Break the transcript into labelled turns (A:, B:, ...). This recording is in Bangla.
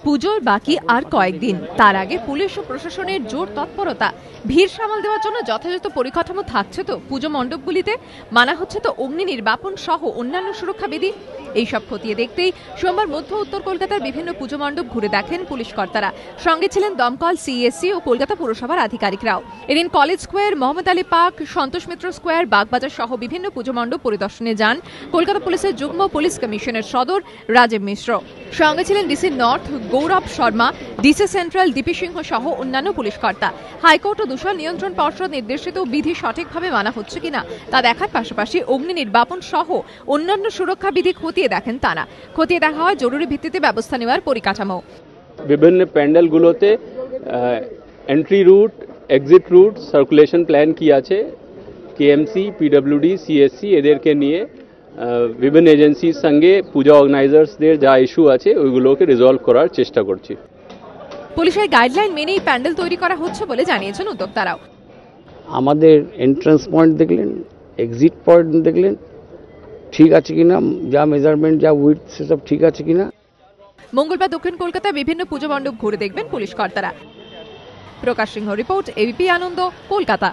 A: পুজোর বাকি আর কয়েকদিন, তার আগে পুলিশ ও প্রশাসনের জোর তৎপরতা। ভিড় সামাল দেওয়ার জন্য যথাযথ পরিকাঠামো থাকছে তো পুজো মণ্ডপগুলিতে, মানা হচ্ছে তো অগ্নি নির্বাপন সহ অন্যান্য সুরক্ষা বিধি। এইসব খতিয়ে দেখতেই সোমবার মধ্য উত্তর কলকাতার বিভিন্ন পুজো মণ্ডপ ঘুরে দেখেন পুলিশ কর্তারা। সঙ্গে ছিলেন দমকল, সিএসসি ও কলকাতা পুরসভার আধিকারিকরাও। এদিন college square, Mohammad Ali park, Santosh Mitra square, Bagbazar সহ বিভিন্ন পুজো মণ্ডপ পরিদর্শনে যান কলকাতা পুলিশের যুগ্ম পুলিশ কমিশনার সদর রাজীব মিশ্র। সঙ্গে ছিলেন ডিসি নর্থ গৌরব শর্মা, ডিসি সেন্ট্রাল ডিপি সিংহ সহ অন্যান্য পুলিশ কর্তা। হাইকোর্ট ও দূষণ নিয়ন্ত্রণ পর্ষদ নির্দেশিত বিধি সঠিকভাবে মানা হচ্ছে কিনা তা দেখার পাশাপাশি অগ্নি নির্বাপন সহ অন্যান্য সুরক্ষা বিধি খতিয়ে দেখেন তারা। খতিয়ে দেখা হয় জরুরি ভিত্তিতে ব্যবস্থা নেওয়ার পরিকাঠামো।
B: বিভিন্ন প্যান্ডেলগুলোতে entry route, exit route, circulation plan কি আছে, কেএমসি, পিডব্লিউডি, সিএসসি এদেরকে নিয়ে বিভিন্ন এজেন্সির সঙ্গে পূজা অর্গানাইজার্সদের যা ইস্যু আছে ওইগুলোকে রিজলভ করার চেষ্টা করছি।
A: পুলিশের গাইডলাইন মেনেই প্যান্ডেল তৈরি করা হচ্ছে বলে জানিয়েছেন উদ্যোক্তারাও।
C: আমাদের এন্ট্রান্স পয়েন্ট দেখলেন, এক্সিট পয়েন্ট দেখলেন, ঠিক আছে কিনা, যা মেজারমেন্ট, যা উইডথ সেসব ঠিক আছে কিনা।
A: মঙ্গলবার দক্ষিণ কলকাতায় বিভিন্ন পুজো মণ্ডপ ঘুরে দেখবেন পুলিশ কর্তারা। প্রকাশ সিংহ রিপোর্ট, এবিপি আনন্দ, কলকাতা।